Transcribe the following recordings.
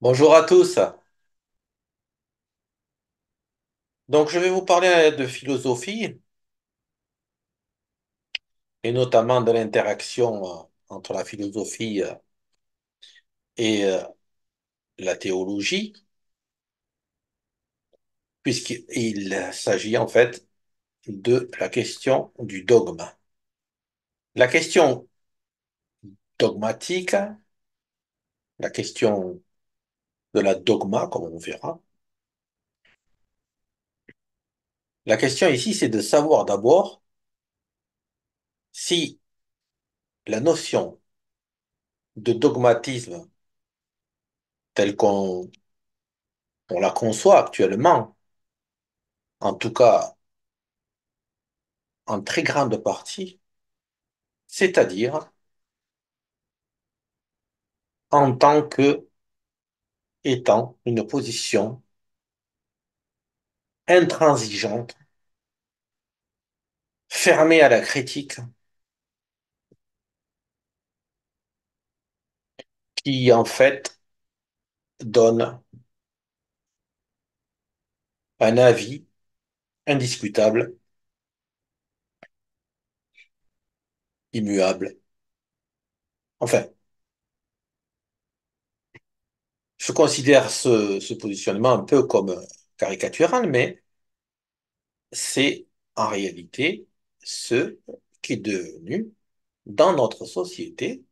Bonjour à tous. Donc, je vais vous parler de philosophie et notamment de l'interaction entre la philosophie et la théologie, puisqu'il s'agit en fait de la question du dogme. La question dogmatique, la question de la dogma, comme on verra. La question ici, c'est de savoir d'abord si la notion de dogmatisme telle on la conçoit actuellement, en tout cas en très grande partie, c'est-à-dire en tant que étant une position intransigeante, fermée à la critique, qui en fait donne un avis indiscutable, immuable. Enfin, je considère ce positionnement un peu comme caricatural, mais c'est en réalité ce qui est devenu dans notre société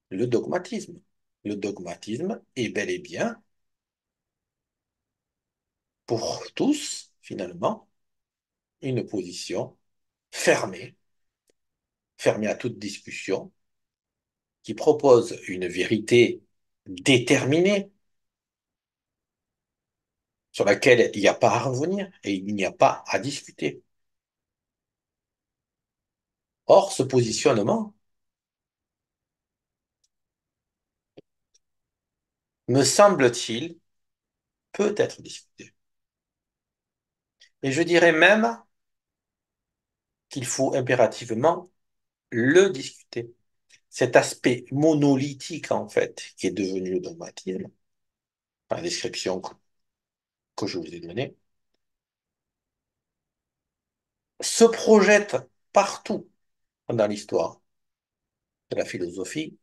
le dogmatisme. Le dogmatisme est bel et bien, pour tous, finalement, une position fermée, fermée à toute discussion, qui propose une vérité déterminée sur laquelle il n'y a pas à revenir et il n'y a pas à discuter. Or, ce positionnement, me semble-t-il, peut être discuté. Et je dirais même qu'il faut impérativement le discuter. Cet aspect monolithique, en fait, qui est devenu le dogmatisme, dans la description que je vous ai donnée, se projette partout dans l'histoire de la philosophie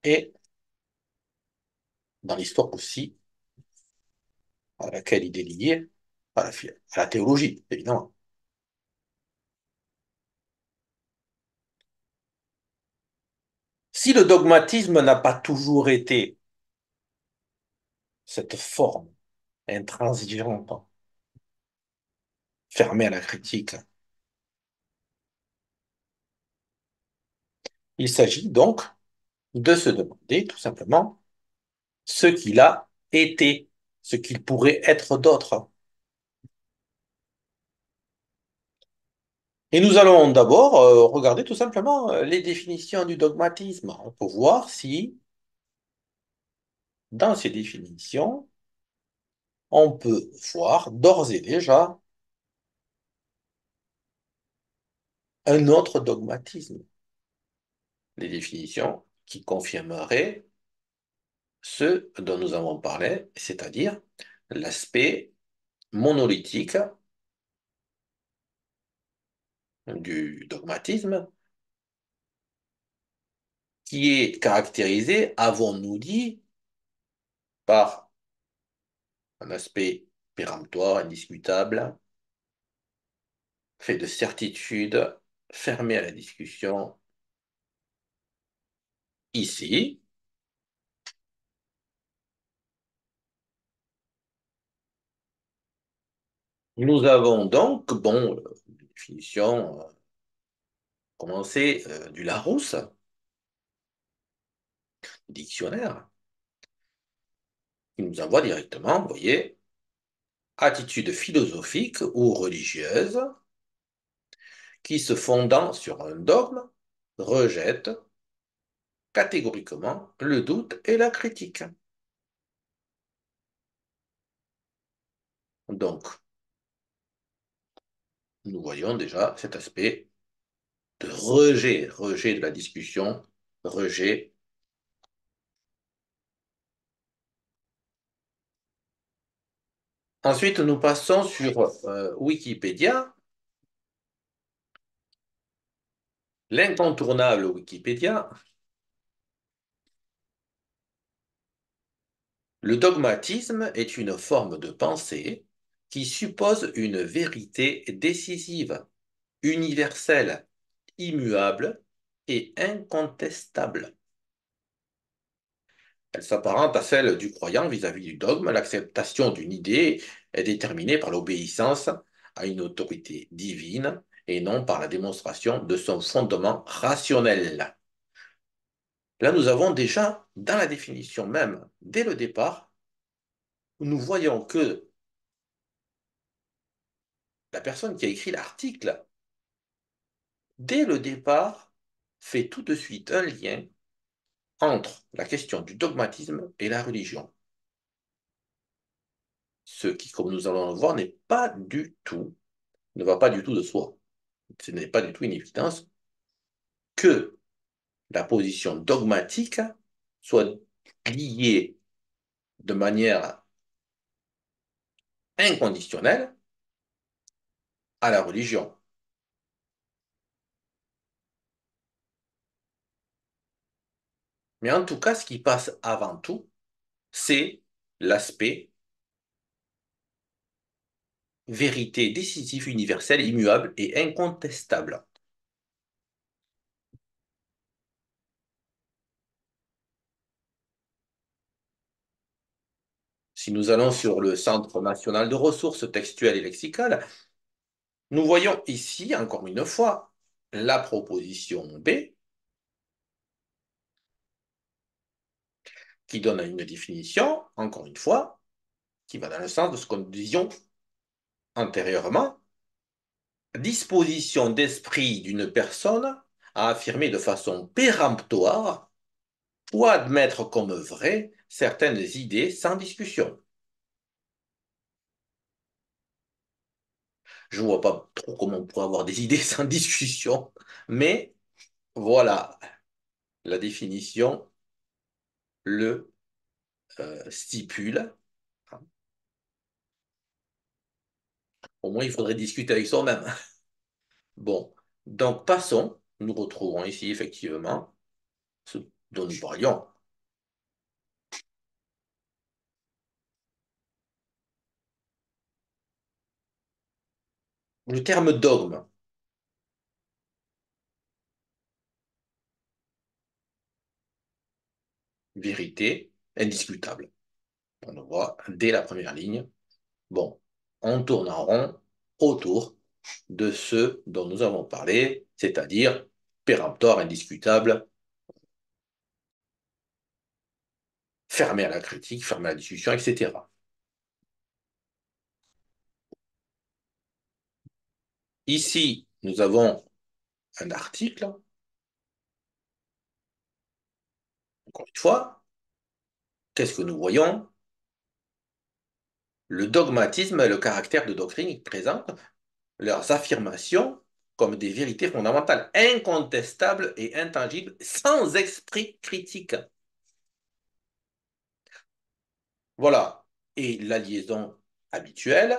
et dans l'histoire aussi à laquelle il est lié, à la théologie, évidemment. Si le dogmatisme n'a pas toujours été cette forme intransigeante, fermée à la critique, il s'agit donc de se demander tout simplement ce qu'il a été, ce qu'il pourrait être d'autre. Et nous allons d'abord regarder tout simplement les définitions du dogmatisme pour voir si, dans ces définitions, on peut voir d'ores et déjà un autre dogmatisme, les définitions qui confirmeraient ce dont nous avons parlé, c'est-à-dire l'aspect monolithique du dogmatisme qui est caractérisé, avons-nous dit, par un aspect péremptoire, indiscutable, fait de certitude, fermé à la discussion. Ici, nous avons donc, bon, une définition commencée du Larousse, dictionnaire, qui nous envoie directement, vous voyez, attitude philosophique ou religieuse qui, se fondant sur un dogme, rejette catégoriquement le doute et la critique. Donc, nous voyons déjà cet aspect de rejet, rejet de la discussion, rejet Ensuite, nous passons sur Wikipédia, l'incontournable Wikipédia. Le dogmatisme est une forme de pensée qui suppose une vérité décisive, universelle, immuable et incontestable. Elle s'apparente à celle du croyant vis-à-vis du dogme. L'acceptation d'une idée est déterminée par l'obéissance à une autorité divine et non par la démonstration de son fondement rationnel. Là, nous avons déjà, dans la définition même, dès le départ, nous voyons que la personne qui a écrit l'article, dès le départ, fait tout de suite un lien entre la question du dogmatisme et la religion. Ce qui, comme nous allons le voir, n'est pas du tout, ne va pas du tout de soi. Ce n'est pas du tout une évidence que la position dogmatique soit liée de manière inconditionnelle à la religion. Mais en tout cas, ce qui passe avant tout, c'est l'aspect vérité décisive, universelle, immuable et incontestable. Si nous allons sur le Centre national de ressources textuelles et lexicales, nous voyons ici, encore une fois, la proposition B qui donne une définition, encore une fois, qui va dans le sens de ce que nous disions antérieurement, disposition d'esprit d'une personne à affirmer de façon péremptoire ou à admettre comme vraies certaines idées sans discussion. Je ne vois pas trop comment on pourrait avoir des idées sans discussion, mais voilà, la définition le stipule. Au moins, il faudrait discuter avec soi-même. Bon, donc passons. Nous retrouvons ici effectivement ce dont nous parlions. Le terme dogme, vérité, indiscutable. On le voit dès la première ligne. Bon, on tourne en rond autour de ce dont nous avons parlé, c'est-à-dire péremptoire, indiscutable, fermé à la critique, fermé à la discussion, etc. Ici, nous avons un article, encore une fois, qu'est-ce que nous voyons? Le dogmatisme est le caractère de doctrine qui présente leurs affirmations comme des vérités fondamentales, incontestables et intangibles, sans esprit critique. Voilà. Et la liaison habituelle,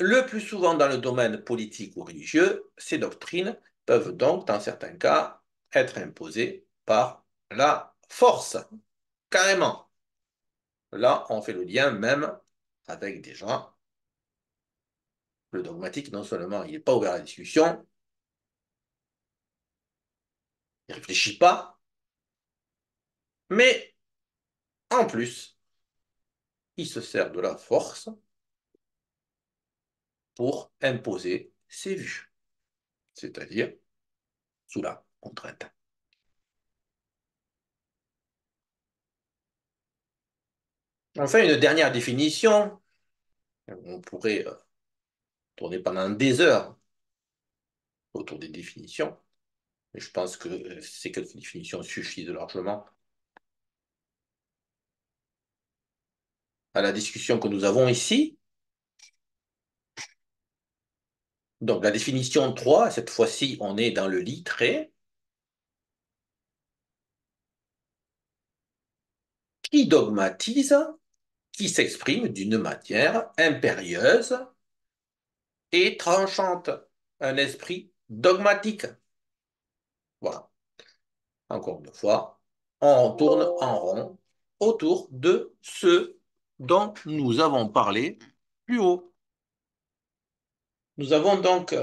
le plus souvent dans le domaine politique ou religieux, ces doctrines peuvent donc, dans certains cas, être imposées par la force, carrément. Là, on fait le lien même avec des gens. Le dogmatique, non seulement il n'est pas ouvert à la discussion, il ne réfléchit pas, mais en plus, il se sert de la force pour imposer ses vues, c'est-à-dire sous la contrainte. Enfin, une dernière définition, on pourrait tourner pendant des heures autour des définitions, mais je pense que ces quelques définitions suffisent largement à la discussion que nous avons ici. Donc, la définition 3, cette fois-ci, on est dans le littré. Qui dogmatise qui s'exprime d'une manière impérieuse et tranchante, un esprit dogmatique. Voilà, encore une fois, on tourne en rond autour de ce dont nous avons parlé plus haut. Nous avons donc,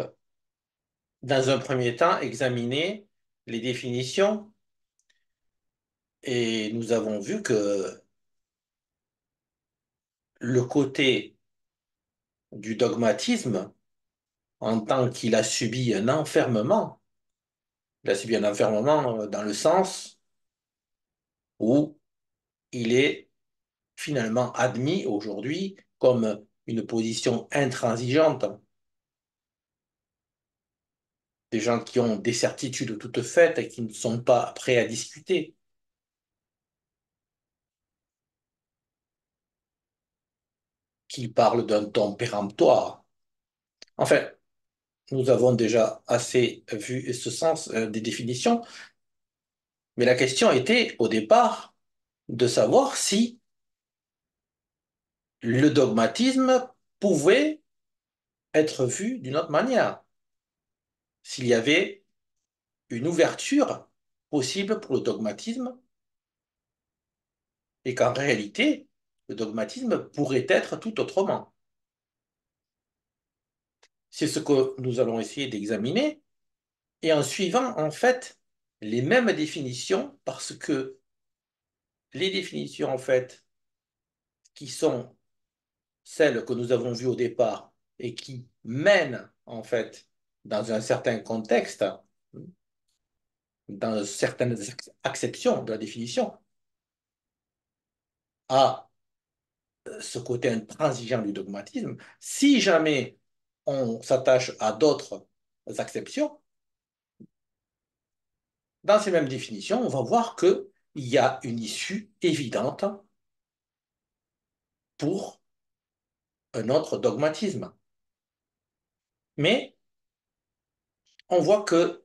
dans un premier temps, examiné les définitions et nous avons vu que le côté du dogmatisme, en tant qu'il a subi un enfermement, il a subi un enfermement dans le sens où il est finalement admis aujourd'hui comme une position intransigeante. Des gens qui ont des certitudes toutes faites et qui ne sont pas prêts à discuter, qui parlent d'un ton péremptoire. Enfin, nous avons déjà assez vu ce sens des définitions, mais la question était au départ de savoir si le dogmatisme pouvait être vu d'une autre manière, s'il y avait une ouverture possible pour le dogmatisme et qu'en réalité, le dogmatisme pourrait être tout autrement. C'est ce que nous allons essayer d'examiner et en suivant en fait les mêmes définitions parce que les définitions en fait qui sont celles que nous avons vues au départ et qui mènent en fait dans un certain contexte, dans certaines acceptions de la définition, à ce côté intransigeant du dogmatisme. Si jamais on s'attache à d'autres acceptions, dans ces mêmes définitions, on va voir qu'il y a une issue évidente pour un autre dogmatisme. Mais on voit que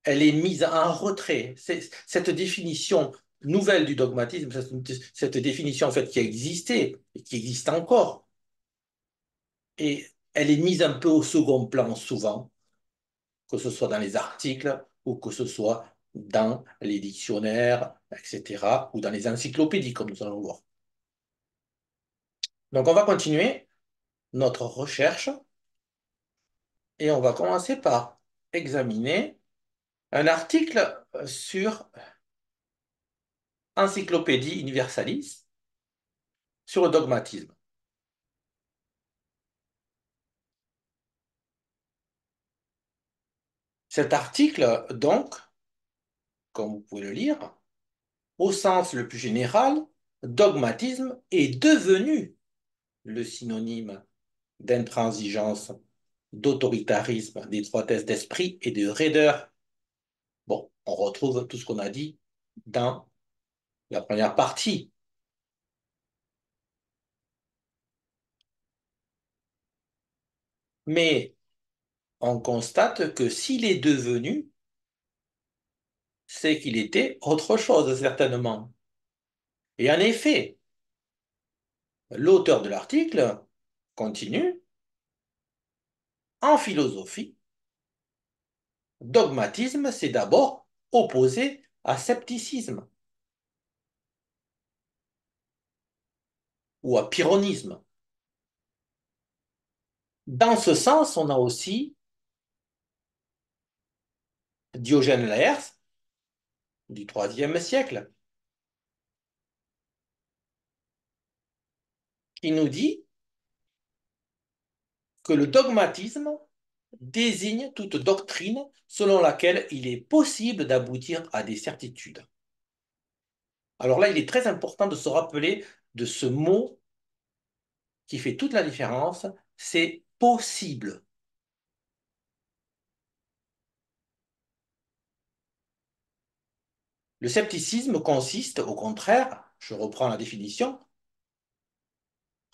elle est mise en retrait. Cette définition nouvelle du dogmatisme, cette définition en fait qui a existé et qui existe encore, et elle est mise un peu au second plan souvent, que ce soit dans les articles ou que ce soit dans les dictionnaires, etc., ou dans les encyclopédies, comme nous allons voir. Donc on va continuer notre recherche et on va commencer par examiner un article sur Encyclopédie Universalis sur le dogmatisme. Cet article, donc, comme vous pouvez le lire, au sens le plus général, dogmatisme est devenu le synonyme d'intransigeance, d'autoritarisme, d'étroitesse d'esprit et de raideur. Bon, on retrouve tout ce qu'on a dit dans la première partie. Mais on constate que s'il est devenu, c'est qu'il était autre chose, certainement. Et en effet, l'auteur de l'article continue, en philosophie, dogmatisme, c'est d'abord opposé à scepticisme ou à pyrrhonisme. Dans ce sens, on a aussi Diogène Laërce du IIIe siècle qui nous dit que le dogmatisme désigne toute doctrine selon laquelle il est possible d'aboutir à des certitudes. Alors là, il est très important de se rappeler de ce mot qui fait toute la différence, c'est possible. Le scepticisme consiste, au contraire, je reprends la définition,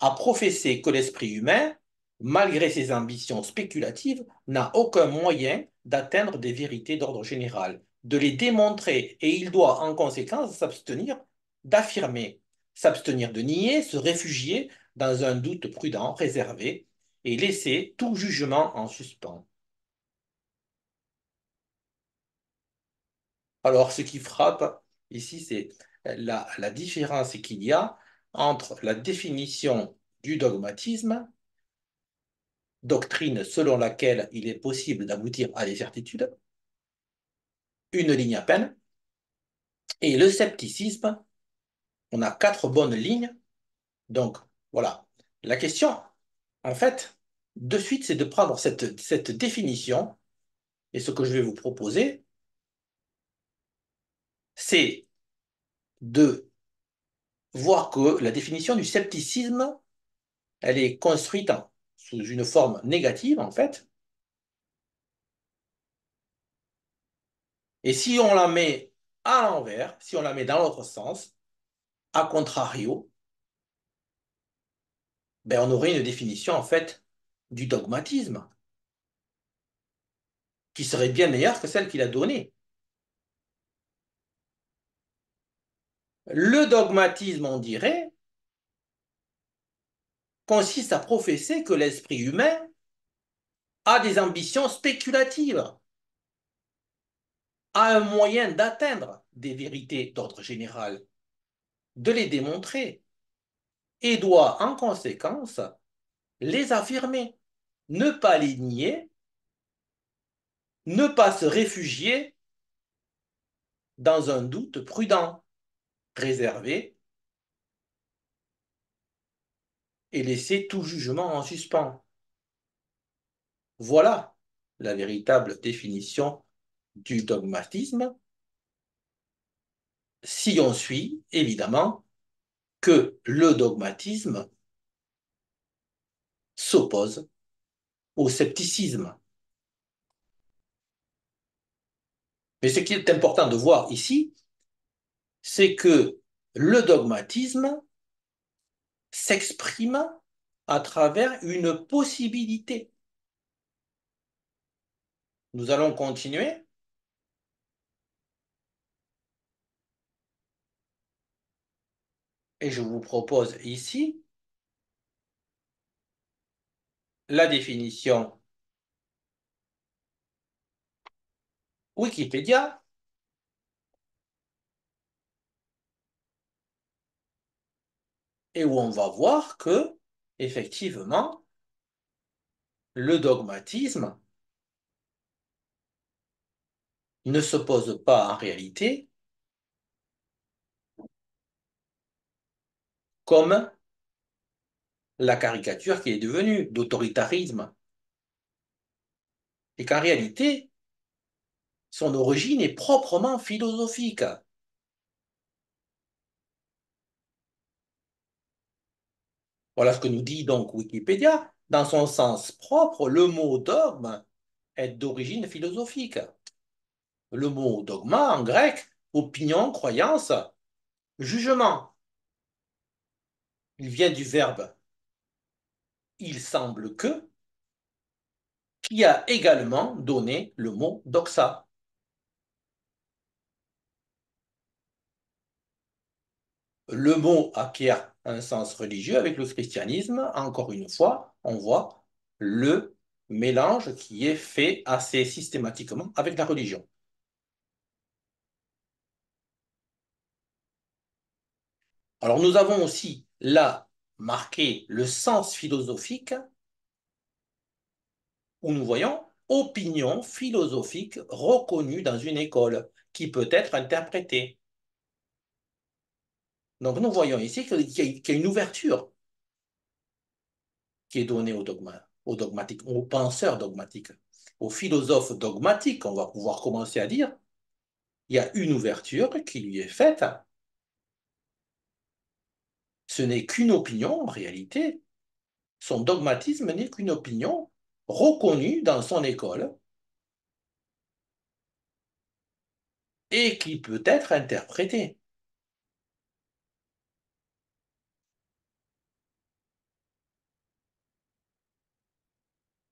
à professer que l'esprit humain, malgré ses ambitions spéculatives, n'a aucun moyen d'atteindre des vérités d'ordre général, de les démontrer, et il doit en conséquence s'abstenir d'affirmer, s'abstenir de nier, se réfugier dans un doute prudent, réservé, et laisser tout jugement en suspens. Alors, ce qui frappe ici, c'est la différence qu'il y a entre la définition du dogmatisme, doctrine selon laquelle il est possible d'aboutir à des certitudes, une ligne à peine, et le scepticisme, on a quatre bonnes lignes. Donc, voilà. La question, en fait, de suite, c'est de prendre cette définition, et ce que je vais vous proposer, c'est de voir que la définition du scepticisme, elle est construite sous une forme négative, en fait. Et si on la met à l'envers, si on la met dans l'autre sens, à contrario, ben on aurait une définition, en fait, du dogmatisme, qui serait bien meilleure que celle qu'il a donnée. Le dogmatisme, on dirait, consiste à professer que l'esprit humain a des ambitions spéculatives, a un moyen d'atteindre des vérités d'ordre général, de les démontrer, et doit en conséquence les affirmer, ne pas les nier, ne pas se réfugier dans un doute prudent, réservé, et laisser tout jugement en suspens. Voilà la véritable définition du dogmatisme, si on suit évidemment que le dogmatisme s'oppose au scepticisme. Mais ce qui est important de voir ici, c'est que le dogmatisme s'exprime à travers une possibilité. Nous allons continuer et je vous propose ici la définition Wikipédia et où on va voir que, effectivement, le dogmatisme ne s'oppose pas en réalité comme la caricature qui est devenue d'autoritarisme. Et qu'en réalité, son origine est proprement philosophique. Voilà ce que nous dit donc Wikipédia. Dans son sens propre, le mot dogme est d'origine philosophique. Le mot dogma en grec, opinion, croyance, jugement. Il vient du verbe il semble que, qui a également donné le mot doxa. Le mot acquiert un sens religieux avec le christianisme. Encore une fois, on voit le mélange qui est fait assez systématiquement avec la religion. Alors nous avons aussi là marqué le sens philosophique où nous voyons opinion philosophique reconnue dans une école qui peut être interprétée. Donc nous voyons ici qu'il y a une ouverture qui est donnée au dogma, au dogmatique, aux penseurs dogmatiques, aux philosophes dogmatiques, on va pouvoir commencer à dire, il y a une ouverture qui lui est faite. Ce n'est qu'une opinion en réalité. Son dogmatisme n'est qu'une opinion reconnue dans son école et qui peut être interprétée.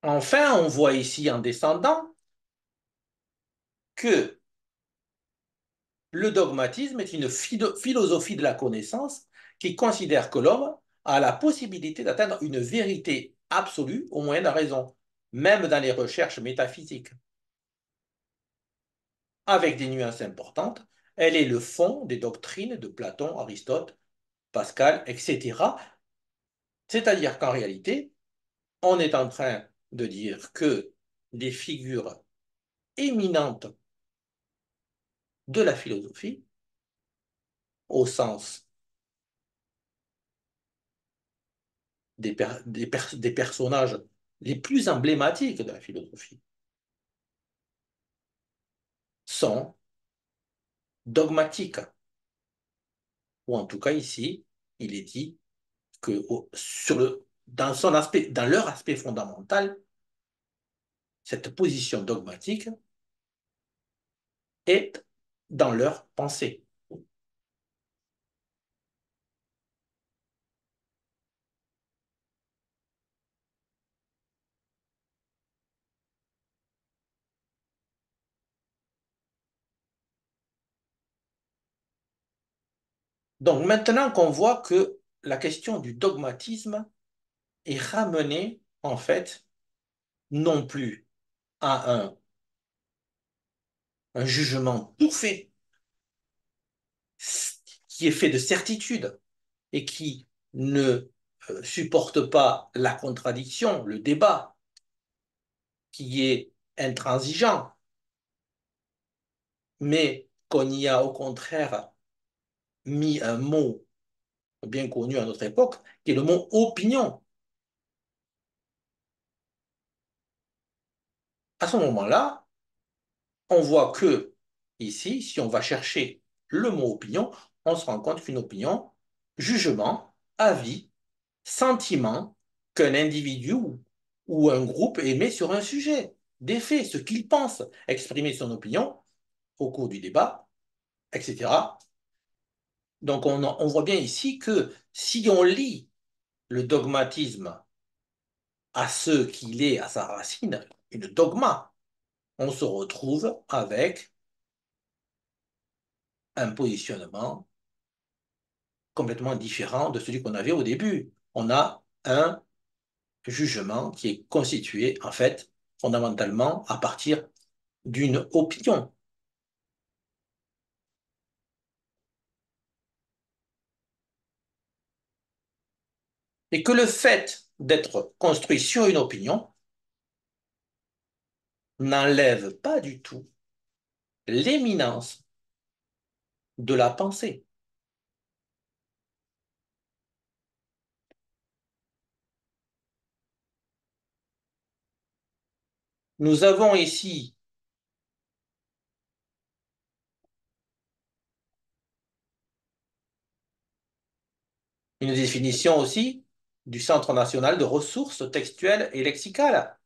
Enfin, on voit ici en descendant que Le dogmatisme est une philosophie de la connaissance qui considère que l'homme a la possibilité d'atteindre une vérité absolue au moyen de la raison, même dans les recherches métaphysiques. Avec des nuances importantes, elle est le fond des doctrines de Platon, Aristote, Pascal, etc. C'est-à-dire qu'en réalité, on est en train de dire que des figures éminentes de la philosophie, au sens des personnages les plus emblématiques de la philosophie, sont dogmatiques. Ou en tout cas ici, il est dit que dans leur aspect fondamental, cette position dogmatique est dans leur pensée. Donc maintenant qu'on voit que la question du dogmatisme est ramenée en fait non plus à un jugement tout fait qui est fait de certitude et qui ne supporte pas la contradiction, le débat, qui est intransigeant, mais qu'on y a au contraire mis un mot bien connu à notre époque, qui est le mot opinion. À ce moment-là, on voit que ici, si on va chercher le mot opinion, on se rend compte qu'une opinion, jugement, avis, sentiment qu'un individu ou un groupe émet sur un sujet, des faits, ce qu'il pense, exprimer son opinion au cours du débat, etc. Donc on voit bien ici que si on lit le dogmatisme à ce qu'il est à sa racine, une dogma, on se retrouve avec un positionnement complètement différent de celui qu'on avait au début. On a un jugement qui est constitué, en fait, fondamentalement à partir d'une opinion. Et que le fait d'être construit sur une opinion n'enlève pas du tout l'éminence de la pensée. Nous avons ici une définition aussi du Centre national de ressources textuelles et lexicales.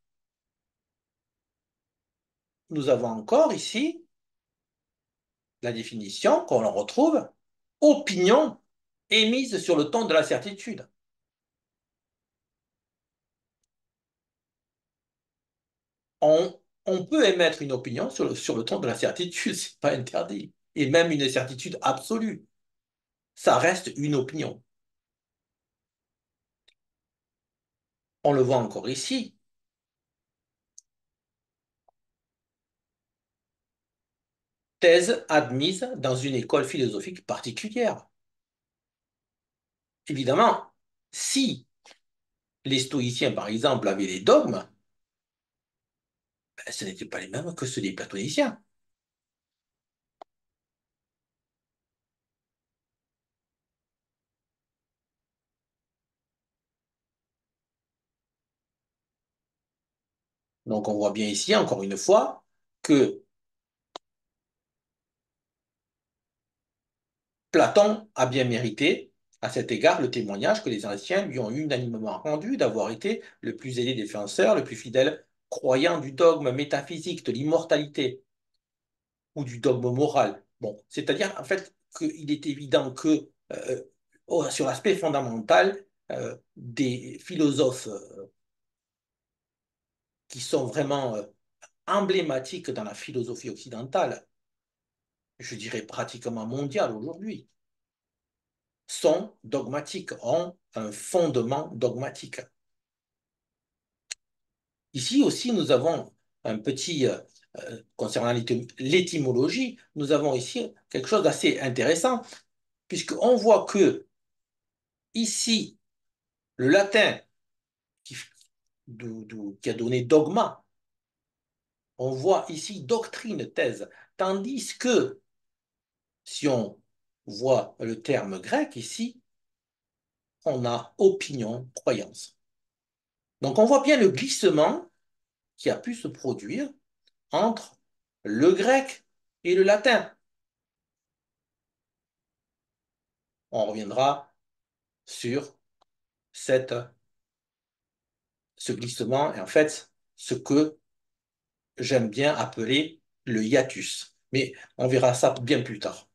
Nous avons encore ici la définition qu'on retrouve, opinion émise sur le ton de la certitude. On peut émettre une opinion sur le ton de la certitude, c'est pas interdit. Et même une certitude absolue. Ça reste une opinion. On le voit encore ici. Thèse admise dans une école philosophique particulière. Évidemment, si les stoïciens, par exemple, avaient des dogmes, ben, ce n'étaient pas les mêmes que ceux des platoniciens. Donc on voit bien ici, encore une fois, que Platon a bien mérité, à cet égard, le témoignage que les anciens lui ont unanimement rendu d'avoir été le plus zélé défenseur, le plus fidèle croyant du dogme métaphysique de l'immortalité ou du dogme moral. Bon, c'est-à-dire en fait qu'il est évident que sur l'aspect fondamental des philosophes qui sont vraiment emblématiques dans la philosophie occidentale, je dirais pratiquement mondiale aujourd'hui, sont dogmatiques, ont un fondement dogmatique. Ici aussi, nous avons un petit, concernant l'étymologie, nous avons ici quelque chose d'assez intéressant, puisqu'on voit que ici, le latin qui, qui a donné dogma, on voit ici doctrine, thèse, tandis que si on voit le terme grec ici, on a opinion, croyance. Donc on voit bien le glissement qui a pu se produire entre le grec et le latin. On reviendra sur cette, ce glissement et en fait ce que j'aime bien appeler le hiatus. Mais on verra ça bien plus tard.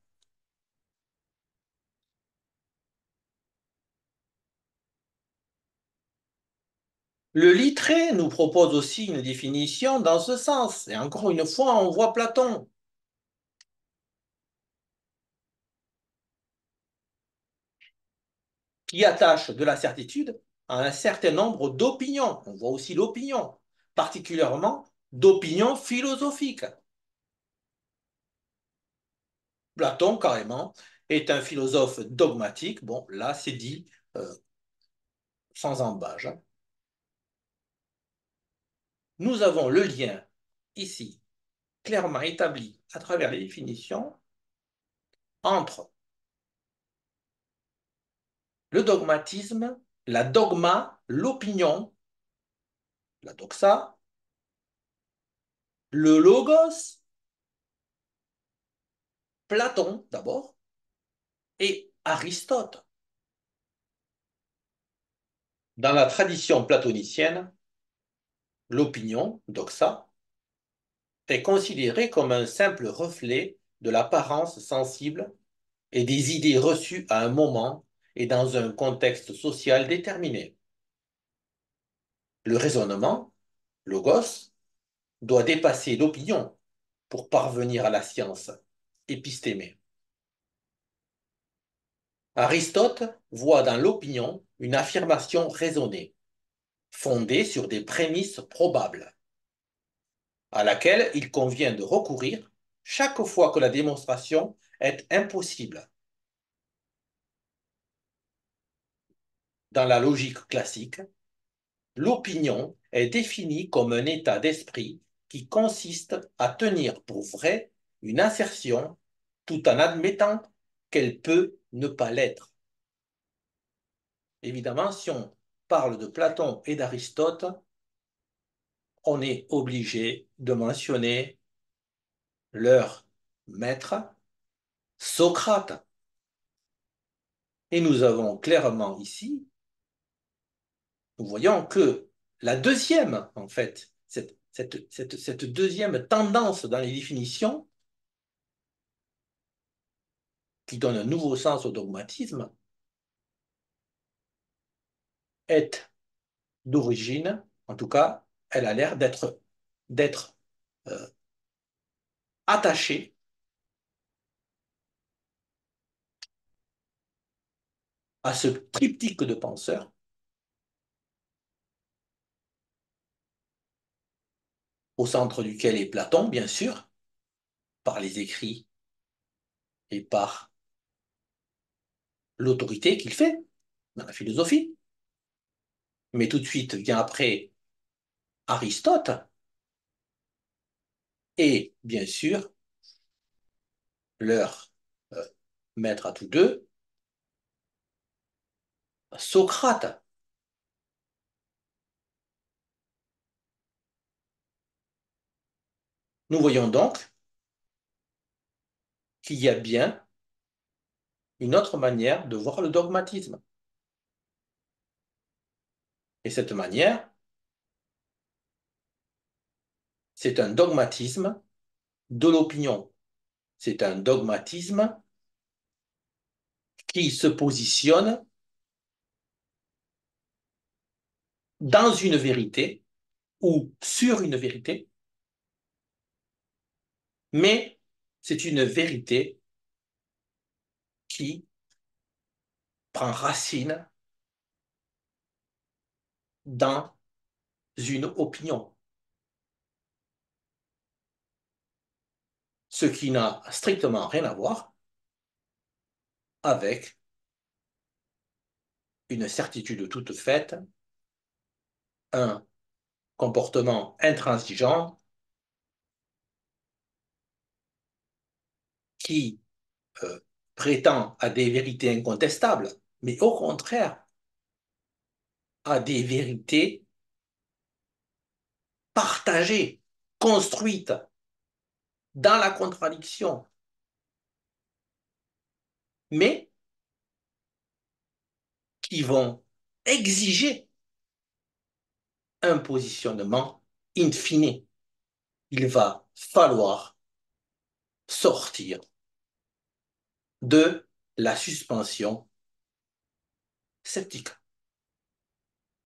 Le Littré nous propose aussi une définition dans ce sens. Et encore une fois, on voit Platon. Qui attache de la certitude à un certain nombre d'opinions. On voit aussi l'opinion, particulièrement d'opinions philosophiques. Platon, carrément, est un philosophe dogmatique. Bon, là, c'est dit euh, sans embâge. Nous avons le lien ici, clairement établi à travers les définitions, entre le dogmatisme, la dogma, l'opinion, la doxa, le logos, Platon d'abord, et Aristote. Dans la tradition platonicienne, l'opinion, doxa, est considérée comme un simple reflet de l'apparence sensible et des idées reçues à un moment et dans un contexte social déterminé. Le raisonnement, logos, doit dépasser l'opinion pour parvenir à la science, épistémée. Aristote voit dans l'opinion une affirmation raisonnée, fondée sur des prémices probables, à laquelle il convient de recourir chaque fois que la démonstration est impossible. Dans la logique classique, l'opinion est définie comme un état d'esprit qui consiste à tenir pour vrai une assertion tout en admettant qu'elle peut ne pas l'être. Évidemment, si on parle de Platon et d'Aristote, on est obligé de mentionner leur maître, Socrate. Et nous avons clairement ici, nous voyons que la deuxième, en fait, cette deuxième tendance dans les définitions, qui donne un nouveau sens au dogmatisme, est d'origine, en tout cas, elle a l'air d'être euh, attachée à ce triptyque de penseurs, au centre duquel est Platon, bien sûr, par les écrits et par l'autorité qu'il fait dans la philosophie. Mais tout de suite vient après Aristote et, bien sûr, leur euh, maître à tous deux, Socrate. Nous voyons donc qu'il y a bien une autre manière de voir le dogmatisme. Et cette manière, c'est un dogmatisme de l'opinion. C'est un dogmatisme qui se positionne dans une vérité ou sur une vérité, mais C'est une vérité qui prend racine dans une opinion, ce qui n'a strictement rien à voir avec une certitude toute faite, un comportement intransigeant qui euh, prétend à des vérités incontestables, mais au contraire à des vérités partagées, construites dans la contradiction, mais qui vont exiger un positionnement in fine. Il va falloir sortir de la suspension sceptique.